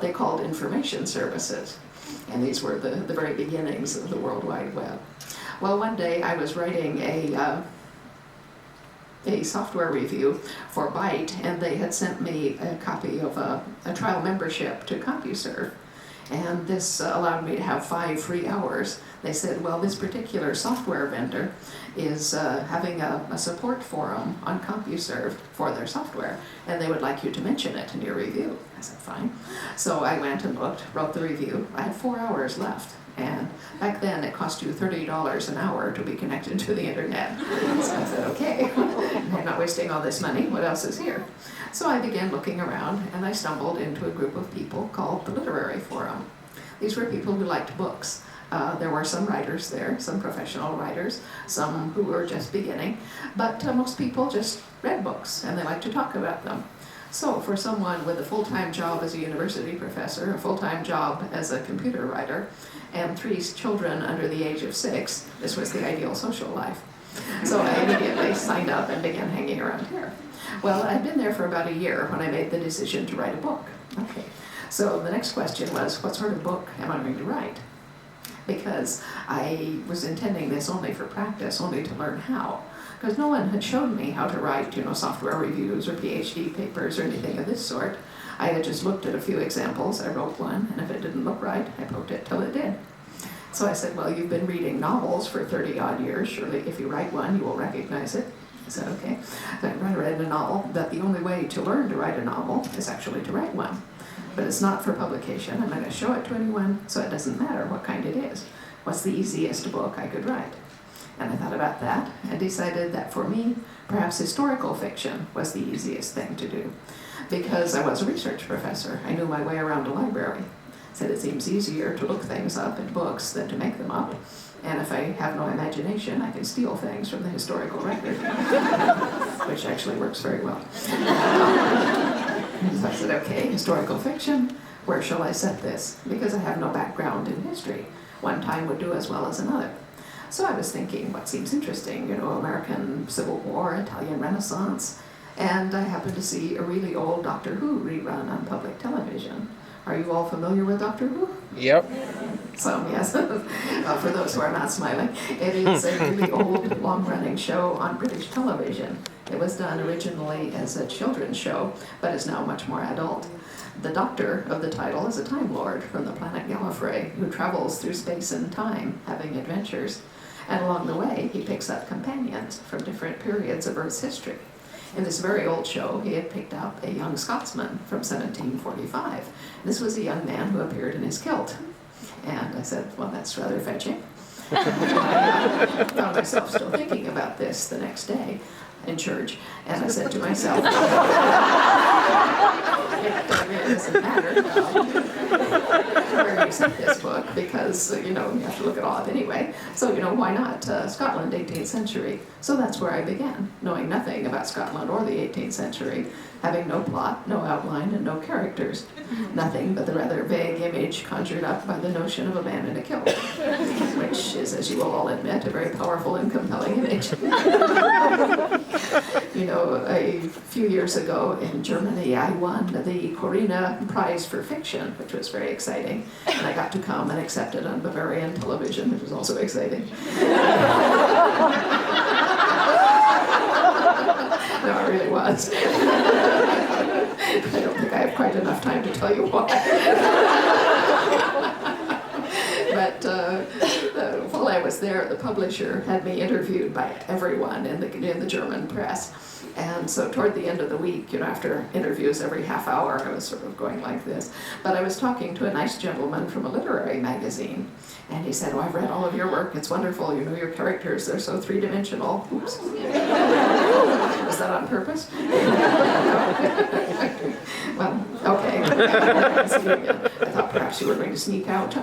they called information services. And these were the very beginnings of the World Wide Web. Well, one day I was writing a software review for Byte, and they had sent me a copy of a trial membership to CompuServe. And this allowed me to have 5 free hours. They said, well, this particular software vendor is having a support forum on CompuServe for their software, and they would like you to mention it in your review. I said, fine. So I went and looked, wrote the review. I had 4 hours left. And back then, it cost you $30 an hour to be connected to the internet. So I said, okay, I'm not wasting all this money. What else is here? So I began looking around, and I stumbled into a group of people called the Literary Forum. These were people who liked books. There were some writers there, some professional writers, some who were just beginning, but most people just read books, and they liked to talk about them. So for someone with a full-time job as a university professor, a full-time job as a computer writer, and 3 children under the age of 6, this was the ideal social life. So I immediately signed up and began hanging around here. Well, I'd been there for about a year when I made the decision to write a book. Okay, so the next question was, what sort of book am I going to write? Because I was intending this only for practice, only to learn how. Because no one had shown me how to write, software reviews or PhD papers or anything of this sort. I had just looked at a few examples, I wrote one, and if it didn't look right, I poked it till it did. So I said, well, you've been reading novels for 30-odd years, surely if you write one, you will recognize it. I said, okay. So I read a novel, that the only way to learn to write a novel is actually to write one. But it's not for publication. I'm not going to show it to anyone, so it doesn't matter what kind it is. What's the easiest book I could write? And I thought about that and decided that for me, perhaps historical fiction was the easiest thing to do. Because I was a research professor, I knew my way around a library. Said it seems easier to look things up in books than to make them up. And if I have no imagination, I can steal things from the historical record, which actually works very well. So I said, okay, historical fiction, where shall I set this? Because I have no background in history. One time would do as well as another. So I was thinking, what seems interesting? American Civil War, Italian Renaissance. And I happened to see a really old Doctor Who rerun on public television. Are you all familiar with Doctor Who? Yep. Some, yes. Well, for those who are not smiling, it is a really old, long-running show on British television. It was done originally as a children's show, but is now much more adult. The Doctor of the title is a Time Lord from the planet Gallifrey who travels through space and time, having adventures. And along the way, he picks up companions from different periods of Earth's history. In this very old show, he had picked up a young Scotsman from 1745. This was a young man who appeared in his kilt. And I said, well, that's rather fetching. I found myself still thinking about this the next day in church, and I said to myself, it doesn't matter where you set this book, because, you have to look it all up anyway. So, why not Scotland, 18th century? So that's where I began, knowing nothing about Scotland or the 18th century, having no plot, no outline, and no characters. Nothing but the rather vague image conjured up by the notion of a man in a kilt, which is, as you will all admit, a very powerful and compelling image. A few years ago in Germany, I won the Corina Prize for Fiction, which was very exciting. And I got to come and accept it on Bavarian television, which was also exciting. No, it really was. I don't think I have quite enough time to tell you why. But while I was there, the publisher had me interviewed by everyone in the German press. And so toward the end of the week, after interviews every half hour, I was sort of going like this. But I was talking to a nice gentleman from a literary magazine. And he said, I've read all of your work. It's wonderful. Your characters, they're so three-dimensional. Oops. Was that on purpose? Well, okay. I thought perhaps you were going to sneak out.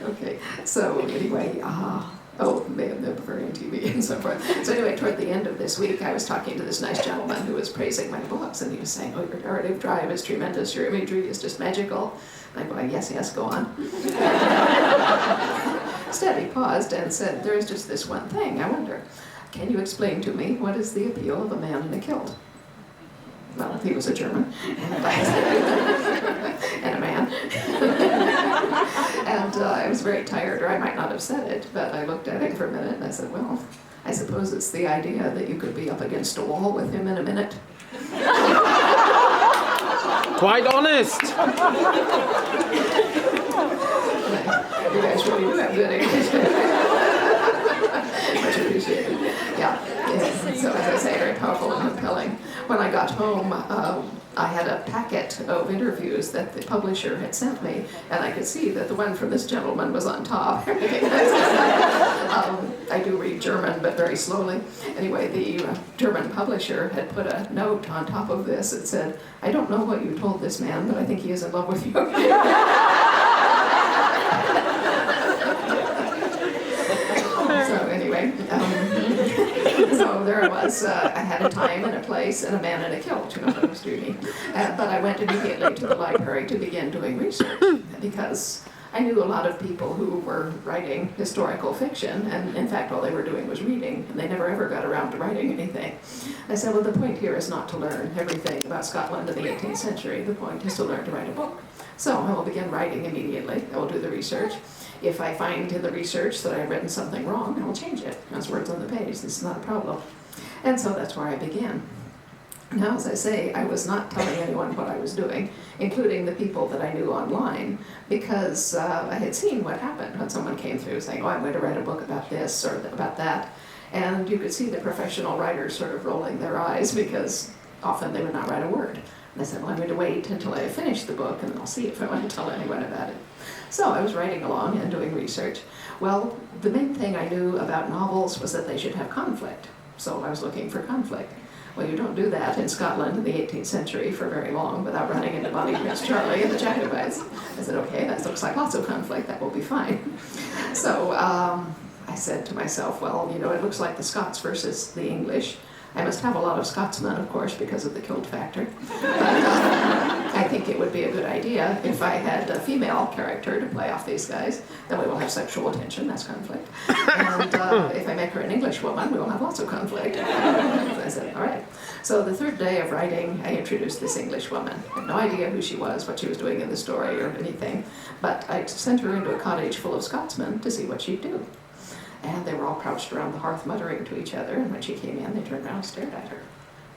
Okay, so anyway, the Bavarian TV and so forth. So anyway, toward the end of this week, I was talking to this nice gentleman who was praising my books, and he was saying, your narrative drive is tremendous, your imagery is just magical. And I'm going, yes, go on. Instead, he paused and said, there is just this one thing, I wonder, can you explain to me what is the appeal of a man in a kilt? Well, he was a German, and and a man. And I was very tired, or I might not have said it, but I looked at him for a minute and I said, well, I suppose it's the idea that you could be up against a wall with him in a minute. Quite honest. You guys really do have good English. Much appreciated. Yeah. So as I say, very powerful and compelling. When I got home, I had a packet of interviews that the publisher had sent me, and I could see that the one from this gentleman was on top. I do read German, but very slowly. Anyway, the German publisher had put a note on top of this that said, I don't know what you told this man, but I think he is in love with you. So anyway, so there I was. I had a time and a place and a man in a kilt, that was dreamy. But I went immediately to the library to begin doing research because I knew a lot of people who were writing historical fiction, and in fact all they were doing was reading, and they never ever got around to writing anything. I said, well, the point here is not to learn everything about Scotland in the 18th century. The point is to learn to write a book. So I will begin writing immediately. I will do the research. If I find in the research that I've written something wrong, I will change it. That's words on the page. This is not a problem. And so that's where I began. Now, as I say, I was not telling anyone what I was doing, including the people that I knew online, because I had seen what happened when someone came through saying, oh, I'm going to write a book about this or about that. And you could see the professional writers sort of rolling their eyes because often they would not write a word. And I said, well, I'm going to wait until I finish the book and then I'll see if I want to tell anyone about it. So I was writing along and doing research. Well, the main thing I knew about novels was that they should have conflict. So I was looking for conflict. Well, you don't do that in Scotland in the 18th century for very long without running into Bonnie Prince Charlie and the Jacobites. I said, okay, that looks like lots of conflict, that will be fine. So I said to myself, well, it looks like the Scots versus the English. I must have a lot of Scotsmen, of course, because of the kilt factor. But I think it would be a good idea if I had a female character to play off these guys. Then we will have sexual tension, that's conflict. And if I make her an English woman, we will have lots of conflict. So I said, all right. So the third day of writing, I introduced this English woman. I had no idea who she was, what she was doing in the story or anything. But I sent her into a cottage full of Scotsmen to see what she'd do. And they were all crouched around the hearth muttering to each other, and when she came in, they turned around and stared at her.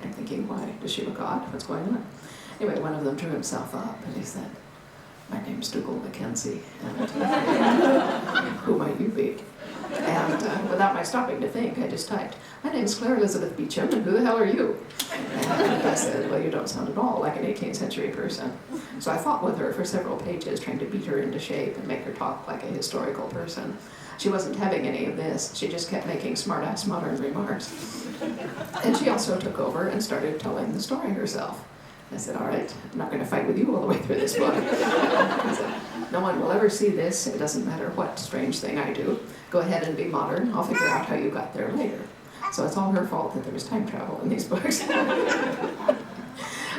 And thinking, why? Does she look odd? What's going on? Anyway, one of them drew himself up, and he said, my name's Dougal Mackenzie, and who might you be? And without my stopping to think, I just typed, my name's Claire Elizabeth Beecham, and who the hell are you? And I said, well, you don't sound at all like an 18th century person. So I fought with her for several pages, trying to beat her into shape and make her talk like a historical person. She wasn't having any of this. She just kept making smart-ass modern remarks. And she also took over and started telling the story herself. I said, all right, I'm not going to fight with you all the way through this book. I said, no one will ever see this. It doesn't matter what strange thing I do. Go ahead and be modern. I'll figure out how you got there later. So it's all her fault that there was time travel in these books.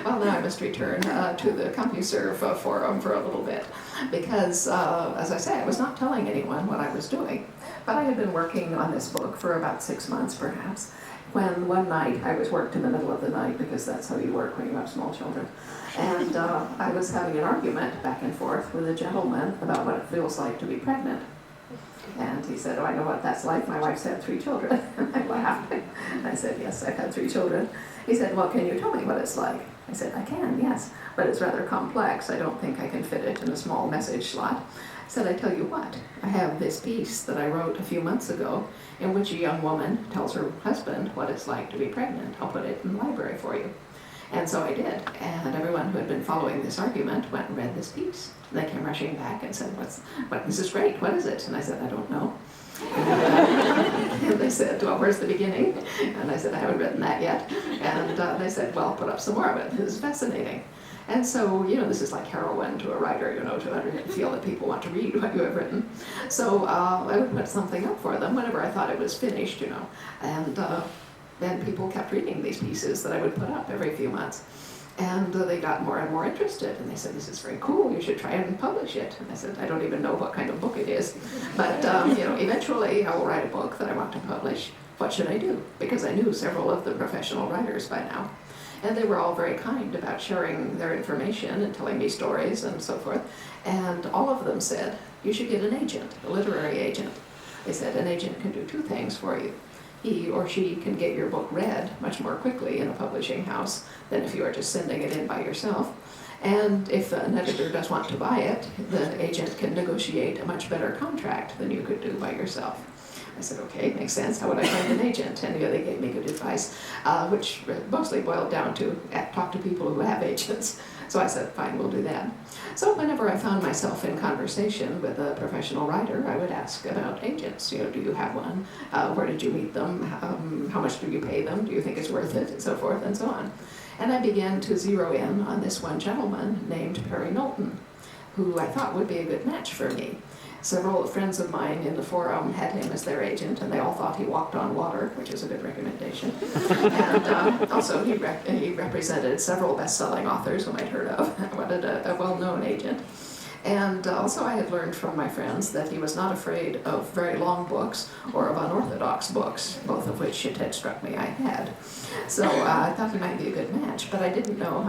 Well, now I must return to the CompuServe forum for a little bit, because, as I say, I was not telling anyone what I was doing. But I had been working on this book for about 6 months, perhaps, when one night I was worked in the middle of the night, because that's how you work when you have small children. And I was having an argument back and forth with a gentleman about what it feels like to be pregnant. And he said, oh, I know what that's like. My wife's had 3 children. And I laughed. I said, yes, I've had 3 children. He said, well, can you tell me what it's like? I said, I can, yes, but it's rather complex. I don't think I can fit it in a small message slot. I said, I tell you what, I have this piece that I wrote a few months ago in which a young woman tells her husband what it's like to be pregnant. I'll put it in the library for you. And so I did, and everyone who had been following this argument went and read this piece. And they came rushing back and said, this is great, what is it? And I said, I don't know. And they said, well, where's the beginning? And I said, I haven't written that yet. And they said, well, put up some more of it. This is fascinating. And so, this is like heroin to a writer, to feel that people want to read what you have written. So I would put something up for them whenever I thought it was finished, And then people kept reading these pieces that I would put up every few months. And they got more and more interested, and they said, this is very cool, you should try and publish it. And I said, I don't even know what kind of book it is. But, eventually I will write a book that I want to publish. What should I do? Because I knew several of the professional writers by now. And they were all very kind about sharing their information and telling me stories and so forth. And all of them said, you should get an agent, a literary agent. They said an agent can do two things for you. He or she can get your book read much more quickly in a publishing house than if you are just sending it in by yourself. And if an editor does want to buy it, the agent can negotiate a much better contract than you could do by yourself. I said, okay, makes sense. How would I find an agent? And they gave me good advice, which mostly boiled down to talk to people who have agents. So I said, fine, we'll do that. So whenever I found myself in conversation with a professional writer, I would ask about agents. You know, do you have one? Where did you meet them? How much do you pay them? Do you think it's worth it? And so forth and so on. And I began to zero in on this one gentleman named Perry Knowlton, who I thought would be a good match for me. Several friends of mine in the forum had him as their agent, and they all thought he walked on water, which is a good recommendation. And also he represented several best-selling authors whom I'd heard of. I wanted a well-known agent. And also I had learned from my friends that he was not afraid of very long books or of unorthodox books, both of which it had struck me I had. So I thought he might be a good match, but I didn't know